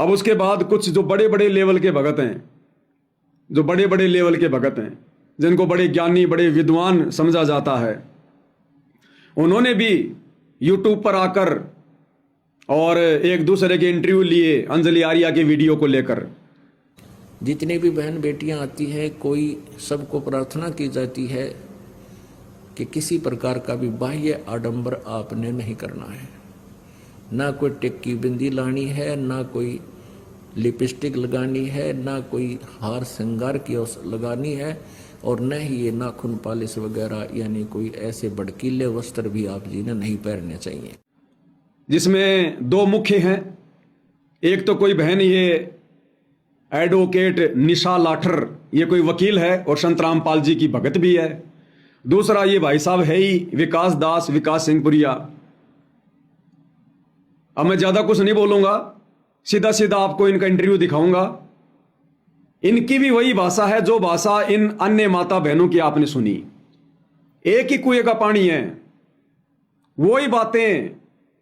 अब उसके बाद कुछ जो बड़े बड़े लेवल के भगत हैं, जो बड़े बड़े लेवल के भगत हैं, जिनको बड़े ज्ञानी बड़े विद्वान समझा जाता है, उन्होंने भी यूट्यूब पर आकर और एक दूसरे के इंटरव्यू लिए अंजलि आर्या के वीडियो को लेकर। जितनी भी बहन बेटियां आती हैं, कोई सबको प्रार्थना की जाती है कि किसी प्रकार का भी बाह्य आडंबर आपने नहीं करना है। ना कोई टिक्की बिंदी लानी है, ना कोई लिपस्टिक लगानी है, ना कोई हार श्रृंगार की लगानी है, और न ही ये नाखून पालिश वगैरह यानी कोई ऐसे भड़कीले वस्त्र भी आप जी ने नहीं पहनने चाहिए। जिसमें दो मुख्य हैं। एक तो कोई बहन ये एडवोकेट निशा लाठर, ये कोई वकील है और संत रामपाल जी की भगत भी है। दूसरा ये भाई साहब है ही विकास दास, विकास सिंहपुरिया। अब मैं ज्यादा कुछ नहीं बोलूंगा, सीधा सीधा आपको इनका इंटरव्यू दिखाऊंगा। इनकी भी वही भाषा है जो भाषा इन अन्य माता बहनों की आपने सुनी। एक ही कुएं का पानी है, वही बातें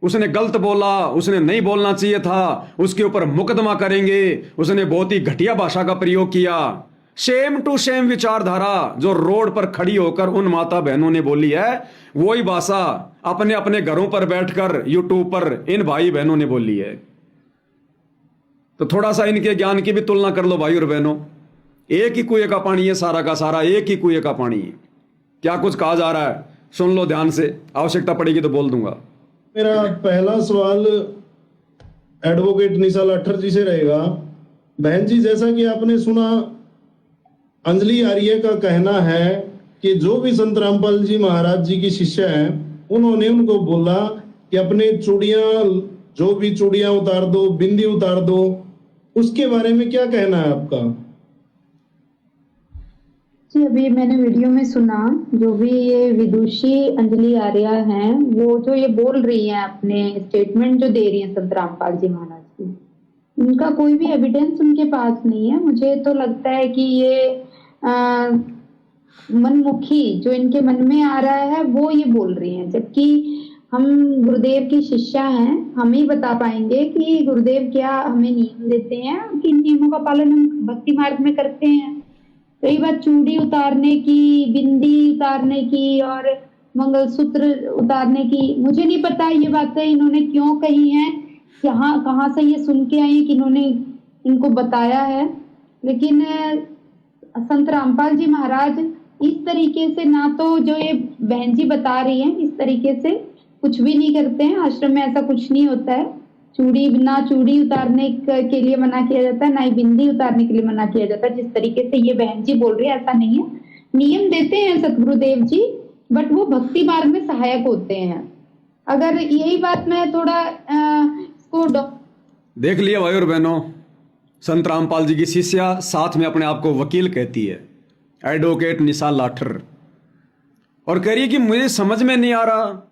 उसने गलत बोला, उसने नहीं बोलना चाहिए था, उसके ऊपर मुकदमा करेंगे, उसने बहुत ही घटिया भाषा का प्रयोग किया। सेम टू सेम विचारधारा जो रोड पर खड़ी होकर उन माता बहनों ने बोली है, वही भाषा अपने अपने घरों पर बैठकर यूट्यूब पर इन भाई बहनों ने बोली है। तो थोड़ा सा इनके ज्ञान की भी तुलना कर लो भाई और बहनों। एक ही कुएं का पानी है, सारा का सारा एक ही कुएं का पानी है। क्या कुछ कहा जा रहा है सुन लो ध्यान से, आवश्यकता पड़ेगी तो बोल दूंगा। मेरा पहला सवाल एडवोकेट निशा लाठर जी से रहेगा। बहन जी, जैसा कि आपने सुना, अंजलि आर्य का कहना है कि जो भी संत रामपाल जी महाराज जी की शिष्या है, उन्होंने उनको बोला कि अपने चूड़ियां, जो भी चूड़ियां उतार दो, बिंदी उतार दो। उसके बारे में क्या कहना है आपका? जी, अभी मैंने वीडियो में सुना, जो भी ये विदुषी अंजलि आर्य हैं, वो जो ये बोल रही हैं, अपने स्टेटमेंट जो दे रही हैं संत रामपाल जी महाराज की, उनका कोई भी एविडेंस उनके पास नहीं है। मुझे तो लगता है कि ये मनमुखी जो इनके मन में आ रहा है वो ये बोल रही हैं, जबकि हम गुरुदेव की शिष्या हैं, हम ही बता पाएंगे कि गुरुदेव क्या हमें नियम देते हैं, किन नियमों का पालन हम भक्ति मार्ग में करते हैं। रही बात चूड़ी उतारने की, बिंदी उतारने की और मंगलसूत्र उतारने की, मुझे नहीं पता ये बातें इन्होंने क्यों कही हैं, कहाँ से ये सुन के आई कि इन्होंने इनको बताया है। लेकिन संत रामपाल जी महाराज इस तरीके से, ना तो जो ये बहन जी बता रही हैं, इस तरीके से कुछ भी नहीं करते हैं। आश्रम में ऐसा कुछ नहीं होता है। चूड़ी उतारने के लिए मना किया जाता है, ना ही बिंदी उतारने के लिए मना किया जाता है। जिस तरीके से ये बहन जी बोल रही है, ऐसा नहीं है। नियम देते हैं सतगुरुदेव जी, बट वो भक्ति मार्ग में सहायक होते हैं। अगर यही बात मैं थोड़ा इसको देख लिया भाई और बहनों, संत रामपाल जी की शिष्या साथ में अपने आप को वकील कहती है, एडवोकेट निशा लाठर, और कह रही है कि मुझे समझ में नहीं आ रहा,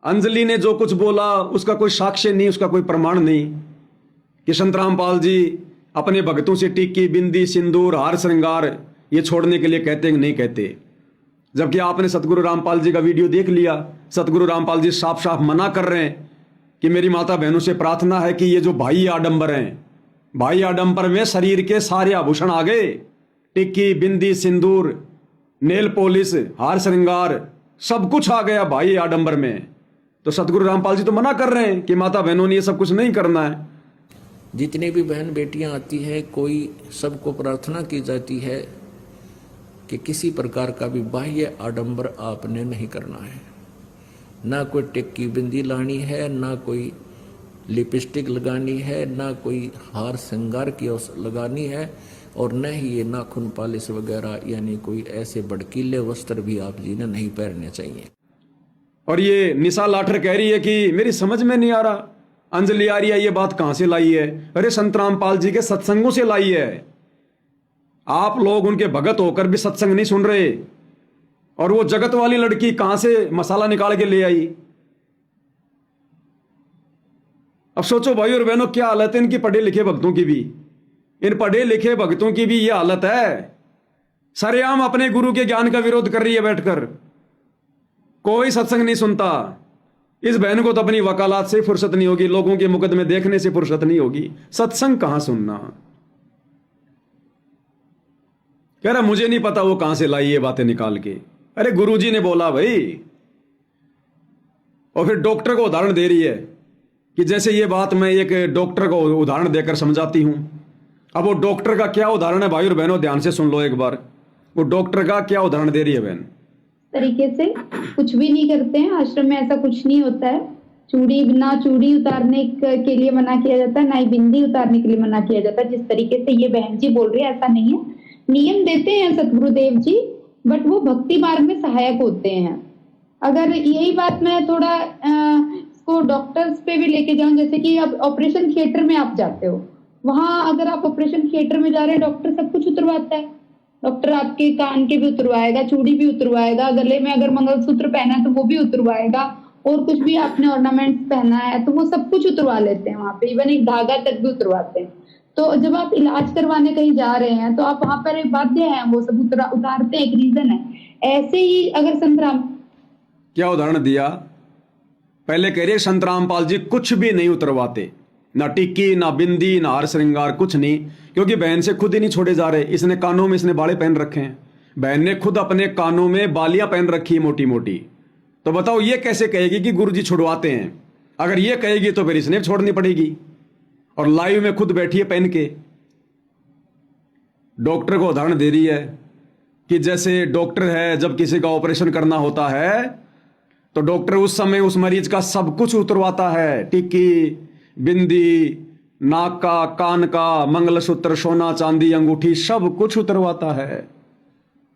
अंजलि ने जो कुछ बोला उसका कोई साक्ष्य नहीं, उसका कोई प्रमाण नहीं कि संत रामपाल जी अपने भक्तों से टिक्की बिंदी सिंदूर हार श्रृंगार ये छोड़ने के लिए कहते हैं कि नहीं कहते। जबकि आपने सतगुरु रामपाल जी का वीडियो देख लिया, सतगुरु रामपाल जी साफ साफ मना कर रहे हैं कि मेरी माता बहनों से प्रार्थना है कि ये जो भाई आडंबर हैं, भाई आडंबर में शरीर के सारे आभूषण आ गए, टिक्की बिंदी सिंदूर नेल पॉलिश हार श्रृंगार सब कुछ आ गया भाई आडंबर में। तो सतगुरु रामपाल जी तो मना कर रहे हैं कि माता बहनों ने ये सब कुछ नहीं करना है। जितनी भी बहन बेटियां आती है, कोई सबको प्रार्थना की जाती है कि किसी प्रकार का भी बाह्य आडंबर आपने नहीं करना है। ना कोई टिक्की बिंदी लानी है, ना कोई लिपस्टिक लगानी है, ना कोई हार श्रृंगार की लगानी है, और न ही ये नाखून पालिश वगैरह यानी कोई ऐसे भड़कीले वस्त्र भी आप जी ने नहीं पहनने चाहिए। और ये निशा लाठर कह रही है कि मेरी समझ में नहीं आ रहा, अंजलि आर्य ये बात कहां से लाई है? अरे संत रामपाल जी के सत्संगों से लाई है। आप लोग उनके भगत होकर भी सत्संग नहीं सुन रहे, और वो जगत वाली लड़की कहां से मसाला निकाल के ले आई? अब सोचो भाई और बहनों, क्या हालत है इनकी पढ़े लिखे भक्तों की भी। इन पढ़े लिखे भक्तों की भी ये हालत है, सरेआम अपने गुरु के ज्ञान का विरोध कर रही है बैठकर, कोई सत्संग नहीं सुनता। इस बहन को तो अपनी वकालत से फुर्सत नहीं होगी, लोगों के मुकदमे देखने से फुर्सत नहीं होगी, सत्संग कहां सुनना। कह रहा मुझे नहीं पता वो कहां से लाई ये बातें निकाल के। अरे गुरुजी ने बोला भाई। और फिर डॉक्टर को उदाहरण दे रही है कि जैसे ये बात मैं एक डॉक्टर को उदाहरण देकर समझाती हूं। अब वो डॉक्टर का क्या उदाहरण है भाई और बहनों, ध्यान से सुन लो एक बार। वो डॉक्टर का क्या उदाहरण दे रही है बहन। तरीके से कुछ भी नहीं करते हैं आश्रम में, ऐसा कुछ नहीं होता है। चूड़ी उतारने के लिए मना किया जाता है, ना ही बिंदी उतारने के लिए मना किया जाता है। जिस तरीके से ये बहन जी बोल रही है ऐसा नहीं है। नियम देते हैं सतगुरुदेव जी, बट वो भक्ति मार्ग में सहायक होते हैं। अगर यही बात मैं थोड़ा इसको डॉक्टर्स पे भी लेके जाऊं, जैसे कि अब ऑपरेशन थिएटर में आप जाते हो, वहां अगर आप ऑपरेशन थिएटर में जा रहे हैं, डॉक्टर सब कुछ उतरवाता है। डॉक्टर आपके कान के भी उतरवाएगा, चूड़ी भी उतरवाएगा, गले में अगर मंगलसूत्र पहना है तो वो भी उतरवाएगा, और कुछ भी आपने ऑर्नामेंट्स पहना है तो वो सब कुछ उतरवा लेते हैं वहां पे, इवन एक धागा तक भी उतरवाते हैं। तो जब आप इलाज करवाने कहीं जा रहे हैं तो आप वहां पर एक बाध्य है, वो सब उतारते हैं, एक रीजन है। ऐसे ही अगर संतराम क्या उदाहरण दिया, पहले कह रहे संत रामपाल जी कुछ भी नहीं उतरवाते, ना टिक्की ना बिंदी ना हार श्रृंगार, कुछ नहीं, क्योंकि बहन से खुद ही नहीं छोड़े जा रहे। इसने कानों में इसने बाले पहन रखे हैं, बहन ने खुद अपने कानों में बालियां पहन रखी मोटी मोटी। तो बताओ ये कैसे कहेगी कि गुरुजी छुड़वाते हैं। अगर ये कहेगी तो फिर इसने छोड़नी पड़ेगी, और लाइव में खुद बैठी है पहन के। डॉक्टर को उदाहरण दे रही है कि जैसे डॉक्टर है, जब किसी का ऑपरेशन करना होता है तो डॉक्टर उस समय उस मरीज का सब कुछ उतरवाता है, टिक्की बिंदी, नाक का, कान का, मंगलसूत्र, सोना चांदी, अंगूठी, सब कुछ उतरवाता है,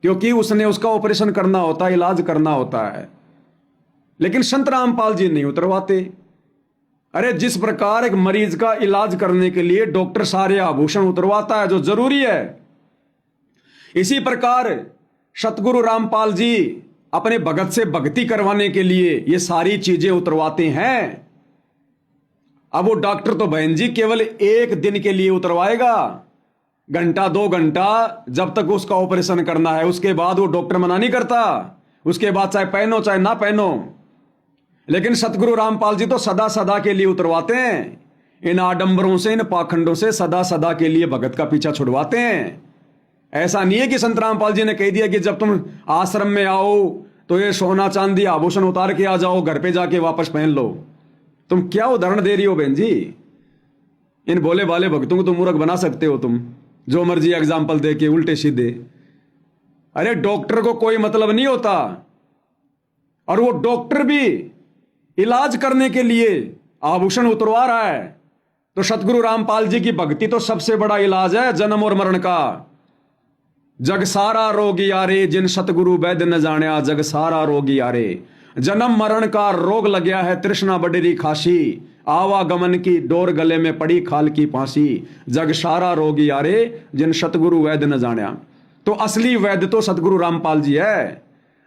क्योंकि उसने उसका ऑपरेशन करना होता है, इलाज करना होता है। लेकिन संत रामपाल जी नहीं उतरवाते। अरे जिस प्रकार एक मरीज का इलाज करने के लिए डॉक्टर सारे आभूषण उतरवाता है जो जरूरी है, इसी प्रकार सतगुरु रामपाल जी अपने भगत से भक्ति करवाने के लिए ये सारी चीजें उतरवाते हैं। अब वो डॉक्टर तो बहन जी केवल एक दिन के लिए उतरवाएगा, घंटा 2 घंटा जब तक उसका ऑपरेशन करना है, उसके बाद वो डॉक्टर मना नहीं करता, उसके बाद चाहे पहनो चाहे ना पहनो। लेकिन सतगुरु रामपाल जी तो सदा सदा के लिए उतरवाते हैं। इन आडंबरों से, इन पाखंडों से सदा सदा के लिए भगत का पीछा छुड़वाते हैं। ऐसा नहीं है कि संत रामपाल जी ने कह दिया कि जब तुम आश्रम में आओ तो ये सोना चांदी आभूषण उतार के आ जाओ, घर पे जाके वापस पहन लो। तुम क्या उदाहरण दे रही हो बहन जी। इन भोले भाले भक्तों को तुम मूर्ख बना सकते हो, तुम जो मर्जी एग्जाम्पल दे के उल्टे सीधे। अरे डॉक्टर को कोई मतलब नहीं होता, और वो डॉक्टर भी इलाज करने के लिए आभूषण उतरवा रहा है। तो सतगुरु रामपाल जी की भक्ति तो सबसे बड़ा इलाज है जन्म और मरण का। जग सारा रोग यारे जिन सतगुरु वैद्य न जाण्या, जग सारा रोग यारे। जन्म मरण का रोग लग्या है, तृष्णा बडेरी खासी, आवागमन की डोर गले में पड़ी खाल की फांसी। जग सारा रोग यारे जिन सतगुरु वैद्य न जाण्या। तो असली वैद्य तो सतगुरु रामपाल जी है।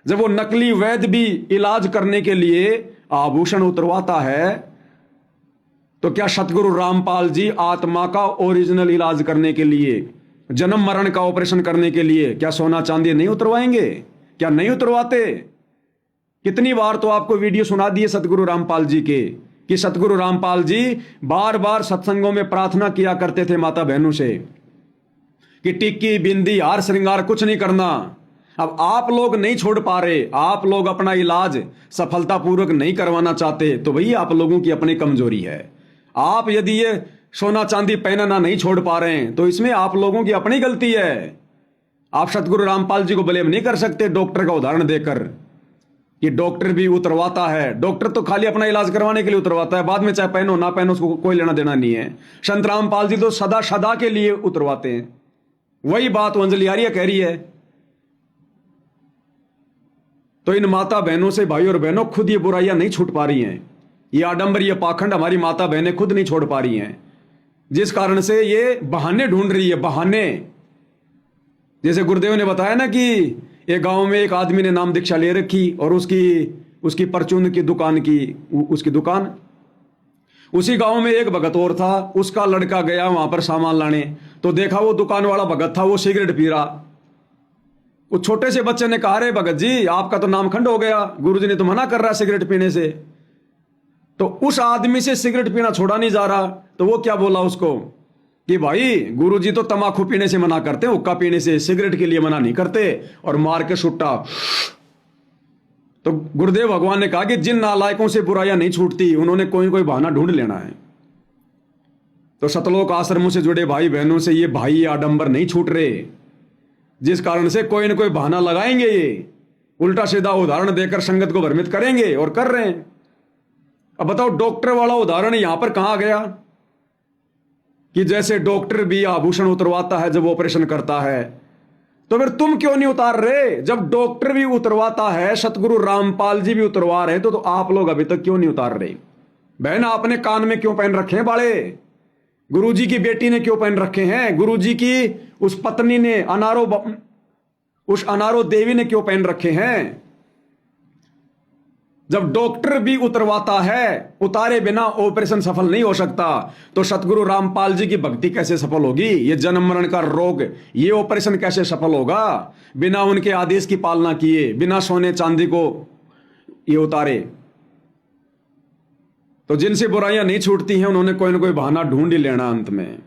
जब वो नकली वैद्य भी इलाज करने के लिए आभूषण उतरवाता है, तो क्या सतगुरु रामपाल जी आत्मा का ओरिजिनल इलाज करने के लिए, जन्म मरण का ऑपरेशन करने के लिए क्या सोना चांदी नहीं उतरवाएंगे? क्या नहीं उतरवाते? कितनी बार तो आपको वीडियो सुना दिए सतगुरु रामपाल जी के कि सतगुरु रामपाल जी बार बार सत्संगों में प्रार्थना किया करते थे माता बहनों से कि टिक्की बिंदी हार श्रृंगार कुछ नहीं करना। अब आप लोग नहीं छोड़ पा रहे, आप लोग अपना इलाज सफलतापूर्वक नहीं करवाना चाहते, तो भई आप लोगों की अपनी कमजोरी है। आप यदि ये सोना चांदी पहनना नहीं छोड़ पा रहे हैं तो इसमें आप लोगों की अपनी गलती है। आप सतगुरु रामपाल जी को ब्लेम नहीं कर सकते डॉक्टर का उदाहरण देकर कि डॉक्टर भी उतरवाता है। डॉक्टर तो खाली अपना इलाज करवाने के लिए उतरवाता है, बाद में चाहे पहनो ना पहनो उसको कोई लेना देना नहीं है। संत रामपाल जी तो सदा सदा के लिए उतरवाते हैं। वही बात अंजलि आर्य कह रही है। तो इन माता बहनों से भाई और बहनों खुद ये बुराइयां नहीं छूट पा रही हैं। ये आडंबर, ये पाखंड हमारी माता बहनें खुद नहीं छोड़ पा रही हैं, जिस कारण से ये बहाने ढूंढ रही है, बहाने। जैसे गुरुदेव ने बताया ना कि एक गांव में एक आदमी ने नाम दीक्षा ले रखी और उसकी परचून की दुकान की उसकी दुकान। उसी गांव में एक भगत और था, उसका लड़का गया वहां पर सामान लाने, तो देखा वो दुकान वाला भगत था वो सिगरेट पी रहा। उस छोटे से बच्चे ने कहा, रे भगत जी आपका तो नाम खंड हो गया, गुरुजी ने तो मना कर रहा है सिगरेट पीने से। तो उस आदमी से सिगरेट पीना छोड़ा नहीं जा रहा, तो वो क्या बोला उसको कि भाई गुरुजी तो तंबाकू पीने से मना करते हैं, हुक्का पीने से, सिगरेट के लिए मना नहीं करते, और मार के सुट्टा। तो गुरुदेव भगवान ने कहा कि जिन नालायकों से बुराइयां नहीं छूटती उन्होंने कोई कोई बहाना ढूंढ लेना है। तो सतलोक आश्रमों से जुड़े भाई बहनों से ये भाई आडंबर नहीं छूट रहे, जिस कारण से कोई न कोई बहाना लगाएंगे, ये उल्टा सीधा उदाहरण देकर संगत को भ्रमित करेंगे, और कर रहे हैं। अब बताओ, डॉक्टर वाला उदाहरण यहां पर कहां गया कि जैसे डॉक्टर भी आभूषण उतरवाता है जब ऑपरेशन करता है, तो फिर तुम क्यों नहीं उतार रहे? जब डॉक्टर भी उतरवाता है, सतगुरु रामपाल जी भी उतरवा रहे, तो आप लोग अभी तक क्यों नहीं उतार रहे? बहन, आपने कान में क्यों पहन रखे हैं बाड़े? गुरुजी की बेटी ने क्यों पहन रखे हैं? गुरुजी की उस पत्नी ने, उस अनारो देवी ने क्यों पहन रखे हैं? जब डॉक्टर भी उतरवाता है, उतारे बिना ऑपरेशन सफल नहीं हो सकता, तो सतगुरु रामपाल जी की भक्ति कैसे सफल होगी? ये जन्म मरण का रोग, ये ऑपरेशन कैसे सफल होगा बिना उनके आदेश की पालना किए, बिना सोने चांदी को ये उतारे? तो जिनसे बुराइयां नहीं छूटती हैं उन्होंने कोई ना कोई बहाना ढूंढ ही लेना अंत में।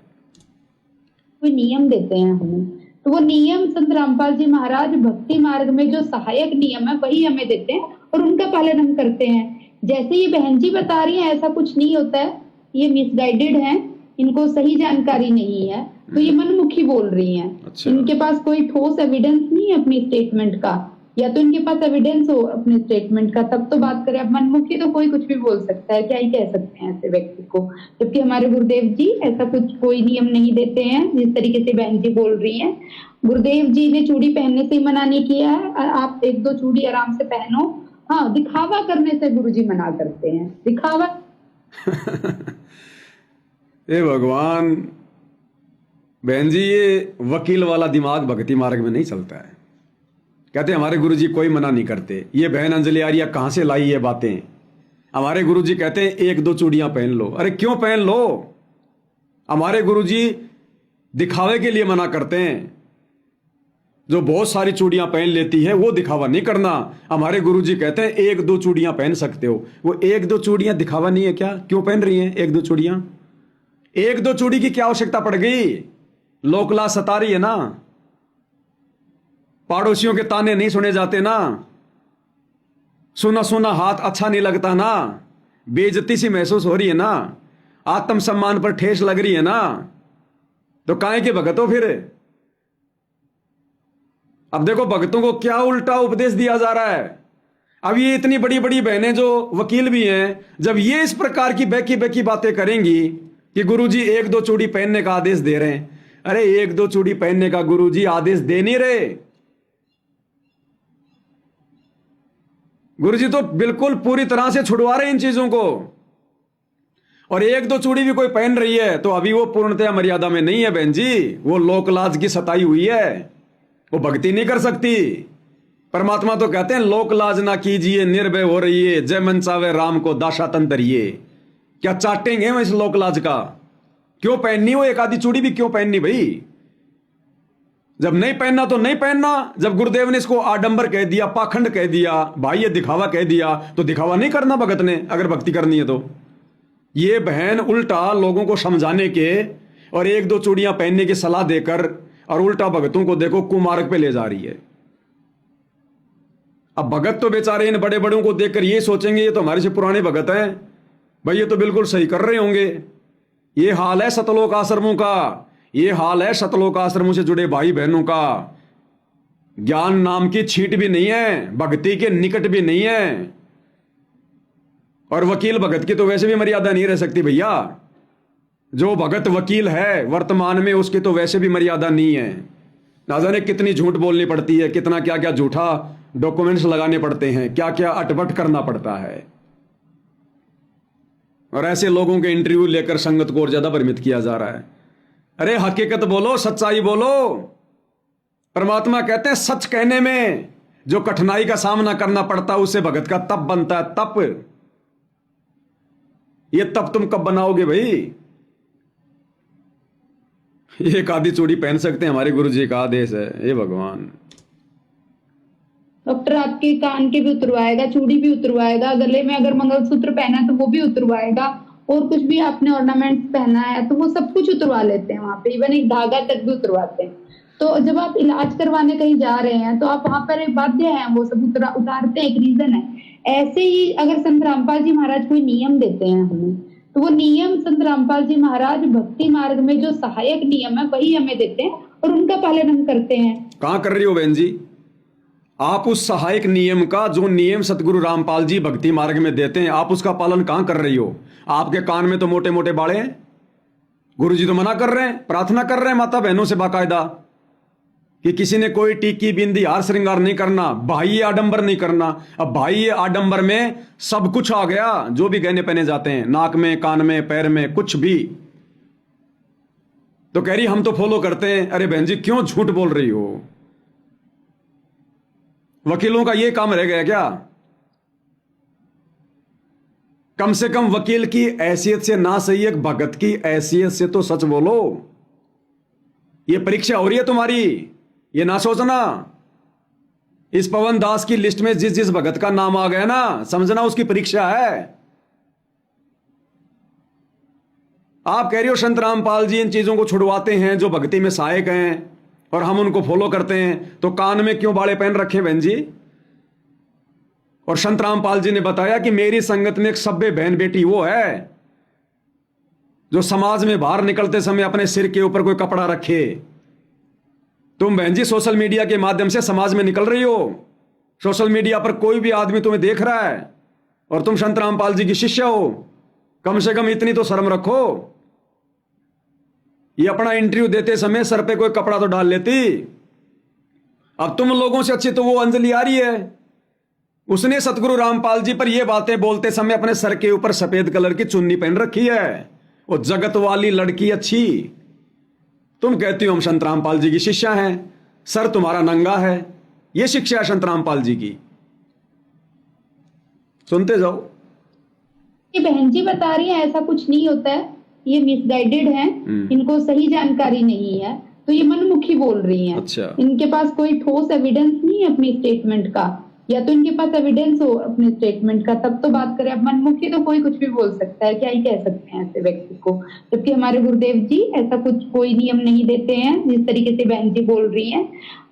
कोई नियम देते हैं हमें, तो वो नियम संत रामपाल जी महाराज भक्ति मार्ग में जो सहायक नियम है वही हमें देते हैं, और उनका पालन हम करते हैं। जैसे ये बहन जी बता रही हैं, ऐसा कुछ नहीं होता है, ये मिसगाइडेड हैं, इनको सही जानकारी नहीं है, तो ये मनमुखी बोल रही हैं। अच्छा। इनके पास कोई ठोस एविडेंस नहीं है अपनी स्टेटमेंट का, या तो इनके पास एविडेंस हो अपने स्टेटमेंट का तब तो बात करें। अब मनमुखी तो कोई कुछ भी बोल सकता है, क्या ही कह सकते हैं ऐसे व्यक्ति को, जबकि हमारे गुरुदेव जी ऐसा कुछ कोई नियम नहीं देते हैं जिस तरीके से बहन जी बोल रही हैं। गुरुदेव जी ने चूड़ी पहनने से मना नहीं किया है, आप एक दो चूड़ी आराम से पहनो। हाँ, दिखावा करने से गुरुजी मना करते हैं, दिखावा। ए भगवान, बहन जी ये वकील वाला दिमाग भक्ति मार्ग में नहीं चलता है। कहते हमारे गुरुजी कोई मना नहीं करते। ये बहन अंजलि आर्या कहां से लाई ये बातें? हमारे गुरुजी कहते हैं एक दो चूड़ियां पहन लो। अरे क्यों पहन लो? हमारे गुरुजी दिखावे के लिए मना करते हैं। जो बहुत सारी चूड़ियां पहन लेती है वो दिखावा नहीं करना। हमारे गुरुजी कहते हैं एक दो चूड़ियां पहन सकते हो। वो एक दो चूड़ियां दिखावा नहीं है क्या? क्यों पहन रही हैं एक दो चूड़ियां? एक दो चूड़ी की क्या आवश्यकता पड़ गई? लोकला सता रही है ना, पड़ोसियों के ताने नहीं सुने जाते ना, सुना सुना हाथ अच्छा नहीं लगता ना, बेइज्जती सी महसूस हो रही है ना, आत्मसम्मान पर ठेस लग रही है ना, तो काहे के भगत हो फिर? अब देखो भगतों को क्या उल्टा उपदेश दिया जा रहा है। अब ये इतनी बड़ी बड़ी बहनें जो वकील भी हैं, जब ये इस प्रकार की बेकी बेकी बातें करेंगी कि गुरुजी एक दो चूड़ी पहनने का आदेश दे रहे हैं, अरे एक दो चूड़ी पहनने का गुरुजी आदेश दे नहीं रहे। गुरुजी तो बिल्कुल पूरी तरह से छुड़वा रहे हैं इन चीजों को। और एक दो चूड़ी भी कोई पहन रही है तो अभी वो पूर्णतया मर्यादा में नहीं है बहन जी, वो लोकलाज की सताई हुई है, वो भक्ति नहीं कर सकती। परमात्मा तो कहते हैं लोकलाज ना कीजिए, निर्भय हो रहिए, जय मन चावे राम को दाशा तंतरिए। क्या चाटेंगे हम इस लोकलाज का? क्यों पहननी हो एक आधी चूड़ी भी? क्यों पहननी भाई? जब नहीं पहनना तो नहीं पहनना। जब गुरुदेव ने इसको आडंबर कह दिया, पाखंड कह दिया, भाई ये दिखावा कह दिया, तो दिखावा नहीं करना भगत ने अगर भक्ति करनी है तो। ये बहन उल्टा लोगों को समझाने के और एक दो चूड़ियां पहनने की सलाह देकर और उल्टा भगतों को देखो कुमार्ग पे ले जा रही है। अब भगत तो बेचारे इन बड़े बड़ों को देखकर ये सोचेंगे ये तो हमारे से पुराने भगत हैं, भाई ये तो बिल्कुल सही कर रहे होंगे। ये हाल है सतलोक आश्रमों का, ये हाल है सतलोक आश्रमों से जुड़े भाई बहनों का। ज्ञान नाम की छींट भी नहीं है, भक्ति के निकट भी नहीं है, और वकील भगत की तो वैसे भी मर्यादा नहीं रह सकती भैया। जो भगत वकील है वर्तमान में उसकी तो वैसे भी मर्यादा नहीं है। ना जाने कितनी झूठ बोलनी पड़ती है, कितना क्या क्या झूठा डॉक्यूमेंट्स लगाने पड़ते हैं, क्या क्या अटपट करना पड़ता है। और ऐसे लोगों के इंटरव्यू लेकर संगत को और ज्यादा भ्रमित किया जा रहा है। अरे हकीकत बोलो, सच्चाई बोलो। परमात्मा कहते हैं सच कहने में जो कठिनाई का सामना करना पड़ता है उससे भगत का तप बनता है। तप, ये तप तुम कब बनाओगे भाई? एक आधी चूड़ी पहन सकते हैं, हमारे गुरु जी का आदेश है। हे भगवान, डॉक्टर आपके कान के भी उतरवाएगा, चूड़ी भी उतरवाएगा, गले में अगर मंगलसूत्र पहना है तो वो भी उतरवाएगा, और कुछ भी आपने ऑर्नामेंट्स पहना है तो वो सब कुछ उतरवा लेते हैं वहां पे, इवन एक धागा तक भी उतरवाते हैं। तो जब आप इलाज करवाने कहीं जा रहे हैं तो आप वहां पर एक बाध्य हैं, वो सब उतारते हैं, एक रीजन है। ऐसे ही अगर संत रामपाल जी महाराज कोई नियम देते हैं हमें, तो वो नियम संत रामपाल जी महाराज भक्ति मार्ग में जो सहायक नियम है वही हमें देते हैं और उनका पालन हम करते हैं। कहाँ कर रही हो बहन जी आप उस सहायक नियम का, जो नियम सतगुरु रामपाल जी भक्ति मार्ग में देते हैं, आप उसका पालन कहाँ कर रही हो? आपके कान में तो मोटे मोटे बाड़े हैं, गुरु जी तो मना कर रहे हैं, प्रार्थना कर रहे हैं माता बहनों से बाकायदा कि किसी ने कोई टीकी बिंदी हार श्रृंगार नहीं करना, बाह्य आडंबर नहीं करना। अब बाह्य आडंबर में सब कुछ आ गया, जो भी गहने पहने जाते हैं, नाक में, कान में, पैर में, कुछ भी। तो कह रही हम तो फॉलो करते हैं। अरे बहन जी क्यों झूठ बोल रही हो? वकीलों का यह काम रह गया क्या? कम से कम वकील की हैसियत से ना सही, एक भगत की हैसियत से तो सच बोलो। ये परीक्षा हो रही है तुम्हारी, ये ना सोचना। इस पवन दास की लिस्ट में जिस जिस भगत का नाम आ गया ना, समझना उसकी परीक्षा है। आप कह रही हो संत रामपाल जी इन चीजों को छुड़वाते हैं जो भक्ति में सहायक हैं और हम उनको फॉलो करते हैं, तो कान में क्यों बाड़े पहन रखे बहन जी? और संत रामपाल जी ने बताया कि मेरी संगत में एक सभ्य बहन बेटी वो है जो समाज में बाहर निकलते समय अपने सिर के ऊपर कोई कपड़ा रखे। तुम बहन जी सोशल मीडिया के माध्यम से समाज में निकल रही हो, सोशल मीडिया पर कोई भी आदमी तुम्हें देख रहा है और तुम संत रामपाल जी की शिष्य हो, कम से कम इतनी तो शर्म रखो। ये अपना इंटरव्यू देते समय सर पे कोई कपड़ा तो डाल लेती। अब तुम लोगों से अच्छी तो वो अंजलि आ रही है, उसने सतगुरु रामपाल जी पर ये बातें बोलते समय अपने सर के ऊपर सफेद कलर की चुन्नी पहन रखी है। वो जगत वाली लड़की अच्छी, तुम कहती हो हम संत रामपाल जी की शिष्या हैं, सर तुम्हारा नंगा है। ये शिक्षा है संत रामपाल जी की, सुनते जाओ। ये बहन जी बता रही है ऐसा कुछ नहीं होता है, ये मिसगाइडेड हैं, इनको सही जानकारी नहीं है, तो ये मनमुखी बोल रही हैं। अच्छा। इनके पास कोई ठोस एविडेंस नहीं है अपनी स्टेटमेंट का, या तो इनके पास एविडेंस हो अपने स्टेटमेंट का तब तो बात करें। अब मनमुखी तो कोई कुछ भी बोल सकता है, क्या ही कह सकते हैं ऐसे व्यक्ति को, जबकि हमारे गुरुदेव जी ऐसा कुछ कोई नियम नहीं देते हैं जिस तरीके से बहन जी बोल रही हैं।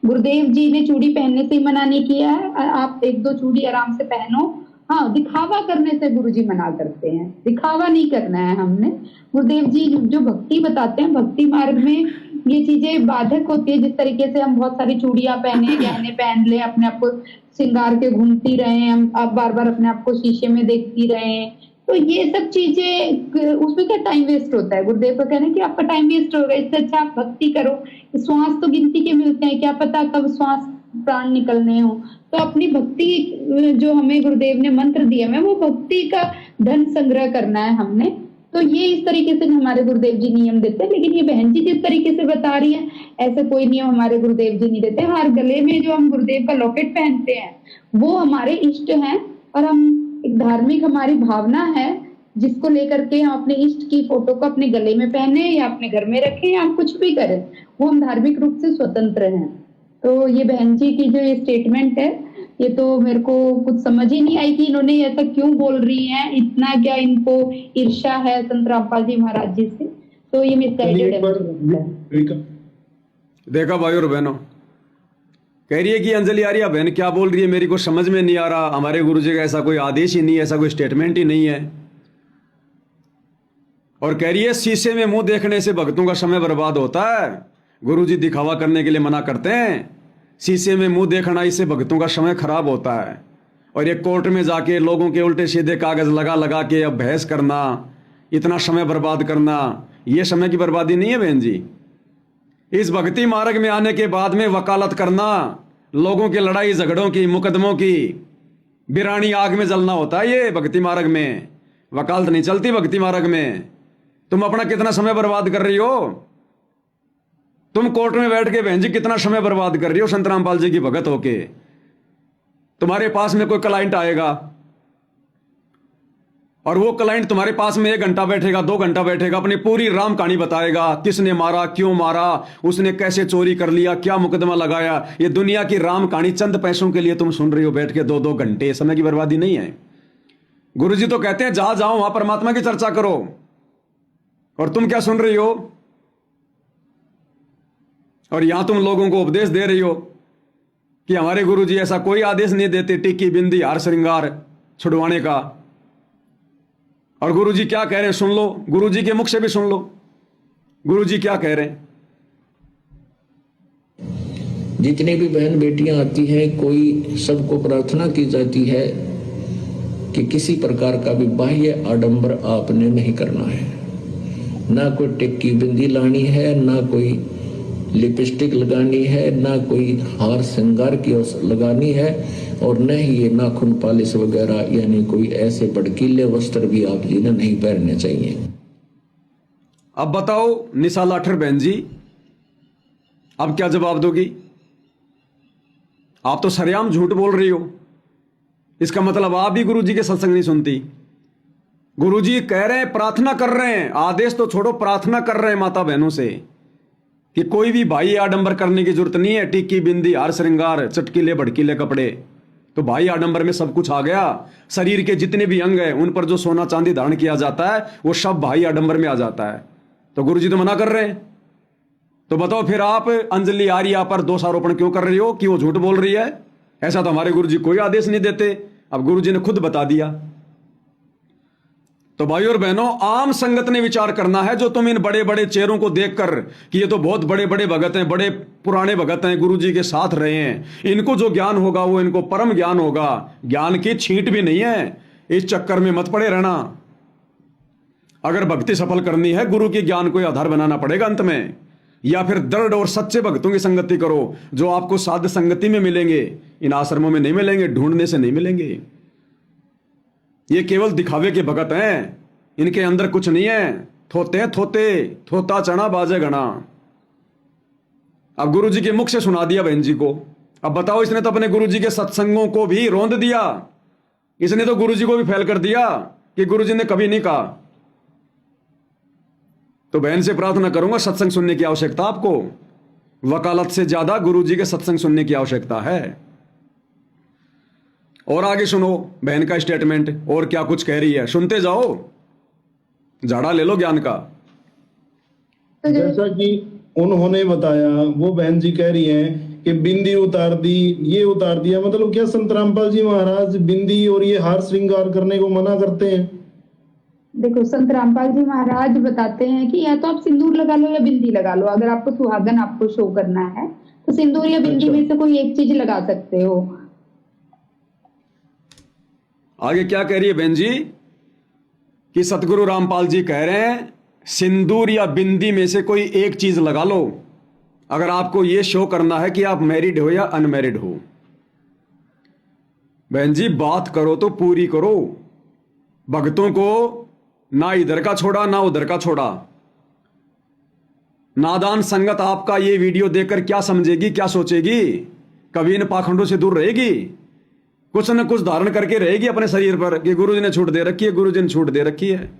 गुरुदेव जी ने चूड़ी पहनने से ही मना नहीं किया है, आप एक दो चूड़ी आराम से पहनो। हाँ, दिखावा करने से गुरुजी मना करते हैं, दिखावा नहीं करना है हमने। गुरुदेव जी जो भक्ति बताते हैं, भक्ति मार्ग में ये चीजें बाधक होती है। जिस तरीके से हम बहुत सारी चूड़ियां पहने, गहने पहन ले, अपने आप को श्रृंगार के घूमती रहे, हम आप बार बार अपने आप को शीशे में देखती रहे, तो ये सब चीजें उसमें क्या टाइम वेस्ट होता है। गुरुदेव का कहना है कि आपका टाइम वेस्ट होगा, इससे अच्छा आप भक्ति करो। श्वास तो गिनती के मिलते हैं, क्या पता कब श्वास प्राण निकलने हो। तो अपनी भक्ति जो हमें गुरुदेव ने मंत्र दिया है, वो भक्ति का धन संग्रह करना है हमने। तो ये इस तरीके से हमारे गुरुदेव जी नियम देते हैं। लेकिन ये बहन जी जिस तरीके से बता रही है, ऐसे कोई नियम हमारे गुरुदेव जी नहीं देते। हर गले में जो हम गुरुदेव का लॉकेट पहनते हैं वो हमारे इष्ट हैं, और हम एक धार्मिक हमारी भावना है जिसको लेकर के हम अपने इष्ट की फोटो को अपने गले में पहने या अपने घर में रखें या कुछ भी करें, वो हम धार्मिक रूप से स्वतंत्र हैं। तो ये बहन जी की जो ये स्टेटमेंट है, ये तो मेरे को कुछ समझ ही नहीं आई कि इन्होंने ऐसा क्यों बोल रही हैं। इतना क्या इनको ईर्ष्या है संत रामपाल जी महाराज जी से, तो ये मिसगाइडेड है। देखा भाई और बहनों, कह रही है कि अंजलि आर्या बहन क्या बोल रही है, मेरे को समझ में नहीं आ रहा, हमारे गुरुजी का ऐसा कोई आदेश ही नहीं है, ऐसा कोई स्टेटमेंट ही नहीं है। और कह रही है शीशे में मुंह देखने से भक्तों का समय बर्बाद होता है, गुरुजी दिखावा करने के लिए मना करते हैं। शीशे में मुंह देखना, इससे भक्तों का समय खराब होता है। और ये कोर्ट में जाके लोगों के उल्टे सीधे कागज लगा लगा के अब बहस करना, इतना समय बर्बाद करना, ये समय की बर्बादी नहीं है बहन जी। इस भक्ति मार्ग में आने के बाद में वकालत करना, लोगों के लड़ाई झगड़ों की, मुकदमों की, बिरानी आग में जलना होता है ये भक्ति मार्ग में। वकालत नहीं चलती भक्ति मार्ग में। तुम अपना कितना समय बर्बाद कर रही हो? तुम कोर्ट में बैठ के बहन जी कितना समय बर्बाद कर रही हो संत रामपाल जी की भगत होके। तुम्हारे पास में कोई क्लाइंट आएगा, और वो क्लाइंट तुम्हारे पास में 1 घंटा बैठेगा, 2 घंटा बैठेगा, अपनी पूरी राम कहानी बताएगा, किसने मारा, क्यों मारा, उसने कैसे चोरी कर लिया, क्या मुकदमा लगाया। ये दुनिया की राम कहानी चंद पैसों के लिए तुम सुन रही हो बैठ के 2-2 घंटे। समय की बर्बादी नहीं है। गुरुजी तो कहते हैं जहां जाओ वहां परमात्मा की चर्चा करो, और तुम क्या सुन रही हो? और यहां तुम लोगों को उपदेश दे रही हो कि हमारे गुरुजी ऐसा कोई आदेश नहीं देते टिक्की बिंदी हार श्रृंगार छुड़वाने का। और गुरुजी क्या कह रहे हैं सुन लो, गुरुजी के मुख से भी सुन लो गुरुजी क्या कह रहे हैं। जितनी भी बहन बेटियां आती हैं, कोई सबको प्रार्थना की जाती है कि किसी प्रकार का भी बाह्य आडंबर आपने नहीं करना है। ना कोई टिक्की बिंदी लानी है, ना कोई लिपस्टिक लगानी है, ना कोई हार श्रृंगार की लगानी है, और न ही ये नाखून पालिश वगैरह यानी कोई ऐसे भड़कीले वस्त्र भी आप जी ने नहीं पहनने चाहिए। अब बताओ निशा लाठर बहन जी, अब क्या जवाब दोगी? आप तो सरेआम झूठ बोल रही हो। इसका मतलब आप भी गुरुजी के सत्संग नहीं सुनती। गुरुजी कह रहे हैं, प्रार्थना कर रहे हैं, आदेश तो छोड़ो, प्रार्थना कर रहे हैं माता बहनों से कि कोई भी भाई आडंबर करने की जरूरत नहीं है। टिक्की बिंदी हार श्रृंगार चटकीले भड़कीले कपड़े, तो भाई आडंबर में सब कुछ आ गया। शरीर के जितने भी अंग हैं उन पर जो सोना चांदी धारण किया जाता है वो सब भाई आडंबर में आ जाता है। तो गुरुजी तो मना कर रहे हैं। तो बताओ फिर आप अंजलि आर्या पर दोषारोपण क्यों कर रही हो कि वो झूठ बोल रही है? ऐसा तो हमारे गुरुजी कोई आदेश नहीं देते। अब गुरुजी ने खुद बता दिया। तो भाई और बहनों, आम संगत ने विचार करना है। जो तुम इन बड़े बड़े चेहरों को देखकर कि ये तो बहुत बड़े बड़े भगत हैं, बड़े पुराने भगत हैं, गुरुजी के साथ रहे हैं, इनको जो ज्ञान होगा वो इनको परम ज्ञान होगा, ज्ञान की छींट भी नहीं है। इस चक्कर में मत पड़े रहना। अगर भक्ति सफल करनी है, गुरु के ज्ञान को आधार बनाना पड़ेगा अंत में, या फिर दृढ़ और सच्चे भक्तों की संगति करो जो आपको साध संगति में मिलेंगे, इन आश्रमों में नहीं मिलेंगे, ढूंढने से नहीं मिलेंगे। ये केवल दिखावे के भगत हैं, इनके अंदर कुछ नहीं है। थोते थोते थोता चना बाजे गणा। अब गुरुजी के मुख से सुना दिया बहन जी को। अब बताओ, इसने तो अपने गुरुजी के सत्संगों को भी रौंद दिया। इसने तो गुरुजी को भी फेल कर दिया कि गुरुजी ने कभी नहीं कहा। तो बहन से प्रार्थना करूंगा, सत्संग सुनने की आवश्यकता आपको। वकालत से ज्यादा गुरुजी के सत्संग सुनने की आवश्यकता है। और आगे सुनो बहन का स्टेटमेंट, और क्या कुछ कह रही है, सुनते जाओ, झाड़ा ले लो ज्ञान का। जैसा कि उन्होंने बताया, वो बहन जी कह रही हैं कि बिंदी उतार दी, ये उतार दिया। मतलब क्या संत रामपाल जी महाराज बिंदी और ये हार श्रृंगार करने को मना करते हैं? देखो, संत रामपाल जी महाराज बताते हैं कि या तो आप सिंदूर लगा लो या बिंदी लगा लो। अगर आपको सुहागन आपको शो करना है तो सिंदूर या बिंदी में से कोई एक चीज लगा सकते हो। आगे क्या कह रही है बहन जी कि सतगुरु रामपाल जी कह रहे हैं सिंदूर या बिंदी में से कोई एक चीज लगा लो अगर आपको यह शो करना है कि आप मैरिड हो या अनमैरिड हो। बहन जी, बात करो तो पूरी करो। भक्तों को ना इधर का छोड़ा ना उधर का छोड़ा। नादान संगत आपका ये वीडियो देखकर क्या समझेगी, क्या सोचेगी? कभी इन पाखंडों से दूर रहेगी, कुछ न कुछ धारण करके रहेगी अपने शरीर पर कि गुरुजी ने छूट दे रखी है, गुरुजी ने छूट दे रखी है।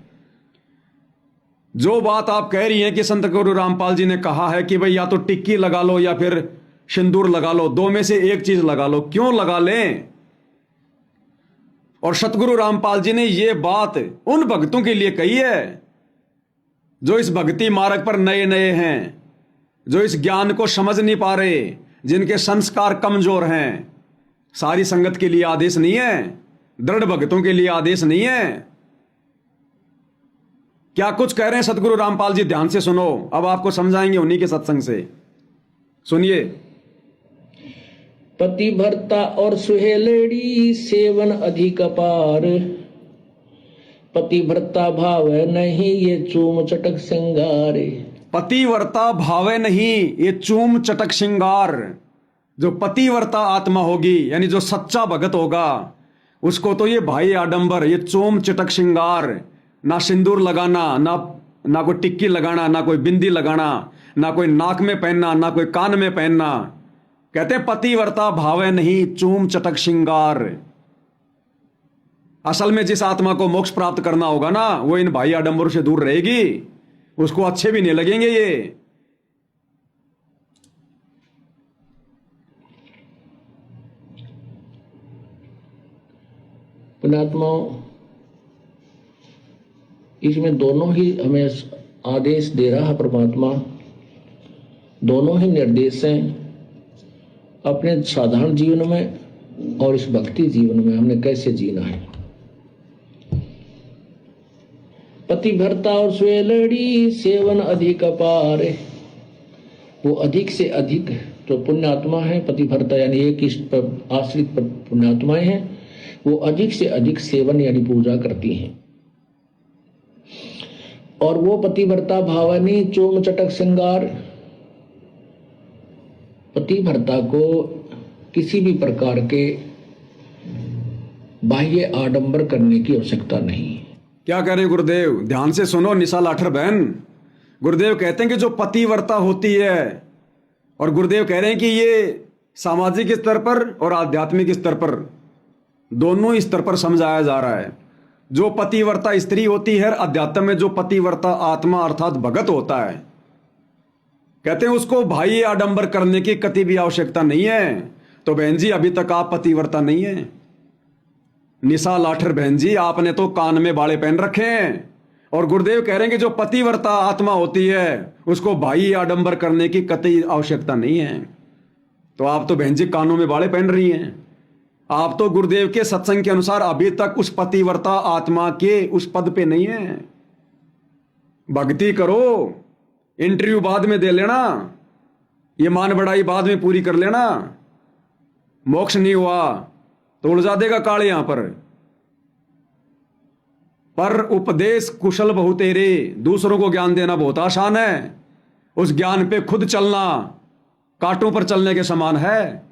जो बात आप कह रही हैं कि संत गुरु रामपाल जी ने कहा है कि भाई या तो टिक्की लगा लो या फिर सिंदूर लगा लो, दो में से एक चीज लगा लो, क्यों लगा लें? और सतगुरु रामपाल जी ने यह बात उन भक्तों के लिए कही है जो इस भक्ति मार्ग पर नए नए हैं, जो इस ज्ञान को समझ नहीं पा रहे, जिनके संस्कार कमजोर हैं। सारी संगत के लिए आदेश नहीं है, दृढ़ भक्तों के लिए आदेश नहीं है। क्या कुछ कह रहे हैं सतगुरु रामपाल जी, ध्यान से सुनो। अब आपको समझाएंगे उन्हीं के सत्संग से, सुनिए। पतिव्रता और सुहेलड़ी सेवन अधिक अपार, पतिव्रता भावे नहीं ये चूम चटक श्रृंगार। पतिव्रता भावे नहीं ये चूम चटक श्रृंगार। जो पतिव्रता आत्मा होगी यानी जो सच्चा भगत होगा उसको तो ये भाई आडंबर, ये चोम चटक श्रृंगार, ना सिंदूर लगाना, ना कोई टिक्की लगाना, ना कोई बिंदी लगाना, ना कोई नाक में पहनना, ना कोई कान में पहनना। कहते पतिव्रता भावे नहीं चूम चटक श्रृंगार। असल में जिस आत्मा को मोक्ष प्राप्त करना होगा ना, वो इन भाई आडंबरों से दूर रहेगी, उसको अच्छे भी नहीं लगेंगे ये। पुण्यात्माओं, इसमें दोनों ही हमें आदेश दे रहा है परमात्मा, दोनों ही निर्देश हैं। अपने साधारण जीवन में और इस भक्ति जीवन में हमने कैसे जीना है। पतिव्रता और स्वेलड़ी सेवन अधिक अपार, वो अधिक से अधिक जो पुण्यात्मा है, पतिव्रता यानी एक इस पर आश्रित पुण्यात्माएं हैं, वो अधिक से अधिक सेवन यानी पूजा करती हैं। और वो पतिव्रता भावनी चोम चटक श्रृंगार, पतिव्रता को किसी भी प्रकार के बाह्य आडंबर करने की आवश्यकता नहीं। क्या कह रहे हैं गुरुदेव? ध्यान से सुनो निशा लाठर बहन। गुरुदेव कहते हैं कि जो पतिव्रता होती है, और गुरुदेव कह रहे हैं कि ये सामाजिक स्तर पर और आध्यात्मिक स्तर पर, दोनों स्तर पर समझाया जा रहा है। जो पतिव्रता स्त्री होती है अध्यात्म में, जो पतिव्रता आत्मा अर्थात भगत होता है, कहते हैं उसको भाई आडंबर करने की कति भी आवश्यकता नहीं है। तो बहन जी, अभी तक आप पतिव्रता नहीं है। निशा लाठर बहन जी, आपने तो कान में बाड़े पहन रखे हैं, और गुरुदेव कह रहे हैं कि जो पतिव्रता आत्मा होती है उसको भाई आडंबर करने की कतई आवश्यकता नहीं है। तो आप तो बहन जी कानों में बाड़े पहन रही हैं। आप तो गुरुदेव के सत्संग के अनुसार अभी तक उस पतिव्रता आत्मा के उस पद पे नहीं है। भक्ति करो, इंटरव्यू बाद में दे लेना, ये मान बढ़ाई बाद में पूरी कर लेना। मोक्ष नहीं हुआ तो उलझा देगा काल यहां पर उपदेश कुशल बहु तेरे, दूसरों को ज्ञान देना बहुत आसान है, उस ज्ञान पे खुद चलना कांटों पर चलने के समान है।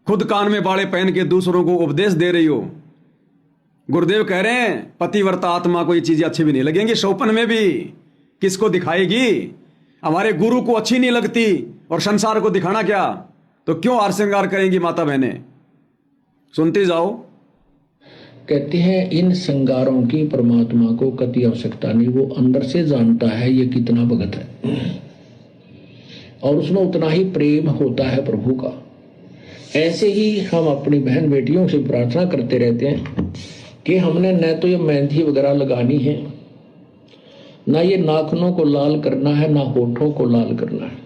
खुद कान में बाड़े पहन के दूसरों को उपदेश दे रही हो। गुरुदेव कह रहे हैं पतिव्रता आत्मा को ये चीजें अच्छी भी नहीं लगेंगी, शौपन में भी किसको दिखाएगी? हमारे गुरु को अच्छी नहीं लगती और संसार को दिखाना क्या, तो क्यों हार श्रृंगार करेंगी माता बहने? सुनते जाओ। कहते हैं इन श्रृंगारों की परमात्मा को कति आवश्यकता नहीं, वो अंदर से जानता है ये कितना भगत है, और उसमें उतना ही प्रेम होता है प्रभु का। ऐसे ही हम अपनी बहन बेटियों से प्रार्थना करते रहते हैं कि हमने न तो ये मेहंदी वगैरह लगानी है, ना ये नाखूनों को लाल करना है, ना होठों को लाल करना है,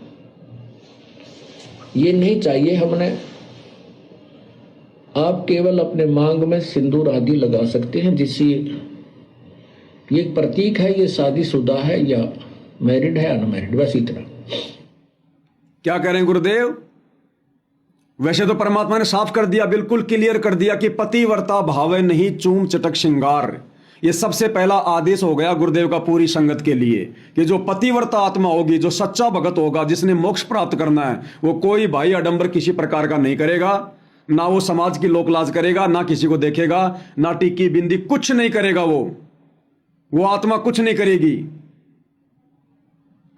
ये नहीं चाहिए हमने। आप केवल अपने मांग में सिंदूर आदि लगा सकते हैं, जिससे ये एक प्रतीक है, ये शादीशुदा है या मैरिड है अनमैरिड, बस इतना। क्या कह रहे हैं गुरुदेव? वैसे तो परमात्मा ने साफ कर दिया, बिल्कुल क्लियर कर दिया कि पतिव्रता भावे नहीं चूम चटक श्रृंगार। ये सबसे पहला आदेश हो गया गुरुदेव का पूरी संगत के लिए कि जो पतिव्रता आत्मा होगी, जो सच्चा भगत होगा, जिसने मोक्ष प्राप्त करना है, वो कोई भाई आडंबर किसी प्रकार का नहीं करेगा। ना वो समाज की लोकलाज करेगा, ना किसी को देखेगा, ना टिक्की बिंदी, कुछ नहीं करेगा। वो आत्मा कुछ नहीं करेगी।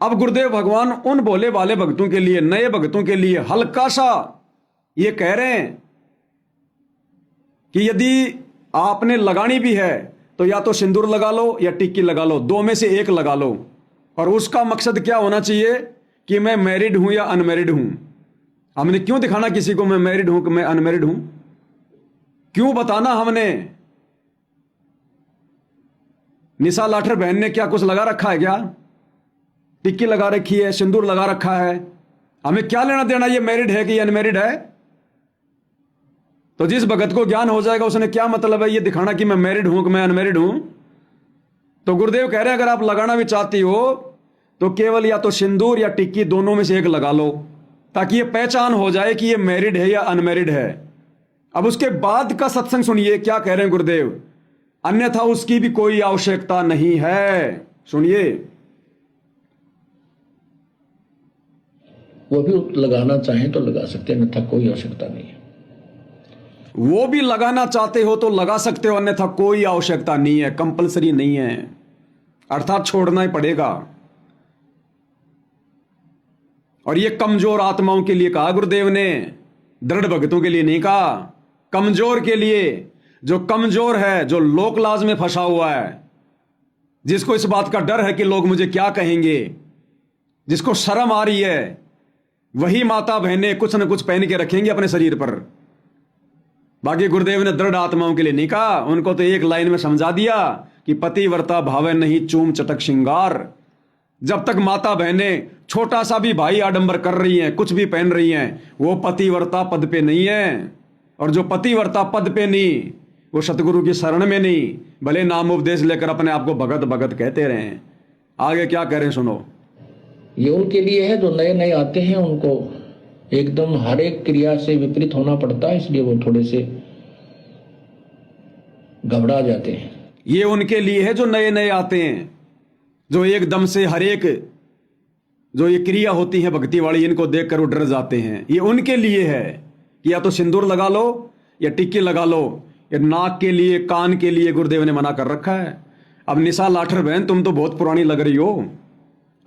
अब गुरुदेव भगवान उन भोले भाले भक्तों के लिए, नए भक्तों के लिए हल्का सा ये कह रहे हैं कि यदि आपने लगानी भी है तो या तो सिंदूर लगा लो या टिक्की लगा लो, दो में से एक लगा लो। और उसका मकसद क्या होना चाहिए कि मैं मैरिड हूं या अनमैरिड हूं। हमने क्यों दिखाना किसी को मैं मैरिड हूं कि मैं अनमैरिड हूं? क्यों बताना हमने? निशा लाठर बहन ने क्या कुछ लगा रखा है क्या? टिक्की लगा रखी है, सिंदूर लगा रखा है, हमें क्या लेना देना ये मैरिड है कि अनमैरिड है? तो जिस भगत को ज्ञान हो जाएगा उसने क्या मतलब है ये दिखाना कि मैं मैरिड हूं कि मैं अनमैरिड हूं? तो गुरुदेव कह रहे हैं अगर आप लगाना भी चाहती हो तो केवल या तो सिंदूर या टिक्की, दोनों में से एक लगा लो, ताकि ये पहचान हो जाए कि ये मैरिड है या अनमैरिड है। अब उसके बाद का सत्संग सुनिए क्या कह रहे हैं गुरुदेव, अन्यथा उसकी भी कोई आवश्यकता नहीं है। सुनिए। वो भी लगाना चाहें तो लगा सकते हैं, अन्यथा कोई आवश्यकता नहीं है। वो भी लगाना चाहते हो तो लगा सकते हो, अन्यथा कोई आवश्यकता नहीं है, कंपलसरी नहीं है, अर्थात छोड़ना ही पड़ेगा। और ये कमजोर आत्माओं के लिए कहा गुरुदेव ने, दृढ़ भक्तों के लिए नहीं कहा, कमजोर के लिए। जो कमजोर है, जो लोक लाज में फंसा हुआ है, जिसको इस बात का डर है कि लोग मुझे क्या कहेंगे, जिसको शर्म आ रही है, वही माता बहनें कुछ न कुछ पहन के रखेंगे अपने शरीर पर। बाकी गुरुदेव ने दृढ़ आत्माओं के लिए नहीं कहा, उनको तो एक लाइन में समझा दिया कि पतिव्रता भावे नहीं चूम चटक श्रृंगार। जब तक माता बहनें छोटा सा भी भाई आडंबर कर रही हैं, कुछ भी पहन रही हैं, वो पतिव्रता पद पे नहीं है। और जो पतिव्रता पद पे नहीं, वो सतगुरु की शरण में नहीं, भले नाम उपदेश लेकर अपने आप को भगत भगत कहते रहे। आगे क्या कह रहे हैं सुनो। ये उनके लिए है जो नए नए आते हैं, उनको एकदम हर एक क्रिया से विपरीत होना पड़ता है, इसलिए वो थोड़े से घबरा जाते हैं। ये उनके लिए है जो नए नए आते हैं, जो एकदम से हर एक जो ये क्रिया होती है भक्ति वाली, इनको देखकर वो डर जाते हैं। ये उनके लिए है कि या तो सिंदूर लगा लो या टिक्की लगा लो। ये नाक के लिए, कान के लिए गुरुदेव ने मना कर रखा है। अब निशा लाठर बहन, तुम तो बहुत पुरानी लग रही हो।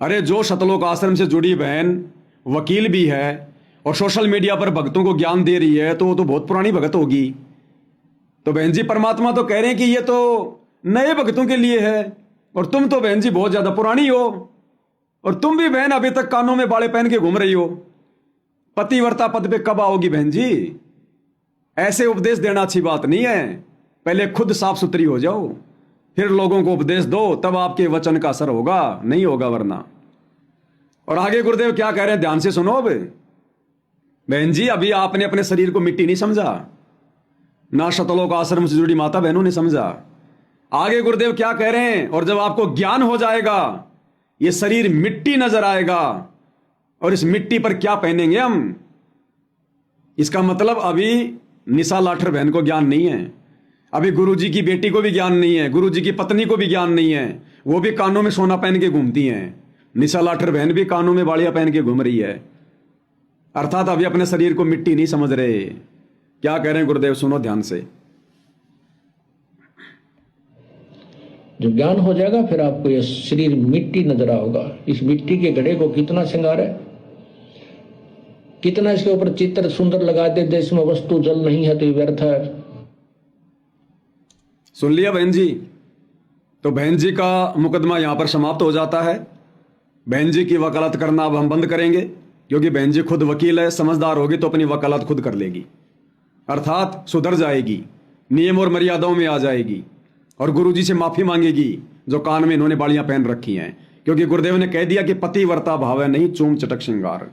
अरे जो सतलोक आश्रम से जुड़ी बहन वकील भी है और सोशल मीडिया पर भक्तों को ज्ञान दे रही है, तो वो तो बहुत पुरानी भगत होगी। तो बहन जी परमात्मा तो कह रहे हैं कि ये तो नए भक्तों के लिए है, और तुम तो बहन जी बहुत ज्यादा पुरानी हो, और तुम भी बहन अभी तक कानों में बाले पहन के घूम रही हो। पतिव्रता पद पे कब आओगी बहन जी? ऐसे उपदेश देना अच्छी बात नहीं है। पहले खुद साफ सुथरी हो जाओ, फिर लोगों को उपदेश दो, तब आपके वचन का असर होगा, नहीं होगा वरना। और आगे गुरुदेव क्या कह रहे हैं, ध्यान से सुनो। अब बहन जी, अभी आपने अपने शरीर को मिट्टी नहीं समझा, ना सतलोक आश्रम से जुड़ी माता बहनों ने समझा। आगे गुरुदेव क्या कह रहे हैं, और जब आपको ज्ञान हो जाएगा, ये शरीर मिट्टी नजर आएगा, और इस मिट्टी पर क्या पहनेंगे हम? इसका मतलब अभी निशा लाठर बहन को ज्ञान नहीं है, अभी गुरुजी की बेटी को भी ज्ञान नहीं है, गुरुजी की पत्नी को भी ज्ञान नहीं है। वो भी कानों में सोना पहन के घूमती हैं। निशा लाठर बहन भी कानों में बालियां पहन के घूम रही है, अर्थात अभी अपने शरीर को मिट्टी नहीं समझ रहे। क्या कह रहे हैं गुरुदेव, सुनो ध्यान से। जब ज्ञान हो जाएगा, फिर आपको यह शरीर मिट्टी नजर आओगा। इस मिट्टी के घड़े को कितना श्रृंगार है, कितना इसके ऊपर चित्र सुंदर लगा दे, देश में वस्तु जल नहीं है तो ये व्यर्थ है। सुन लिया बहन जी? तो बहन जी का मुकदमा यहां पर समाप्त हो जाता है। बहन जी की वकालत करना अब हम बंद करेंगे, क्योंकि बहन जी खुद वकील है, समझदार होगी तो अपनी वकालत खुद कर लेगी, अर्थात सुधर जाएगी, नियम और मर्यादाओं में आ जाएगी, और गुरुजी से माफी मांगेगी जो कान में इन्होंने बालियां पहन रखी हैं। क्योंकि गुरुदेव ने कह दिया कि पतिव्रता भाव है नहीं चूम चटक श्रृंगार।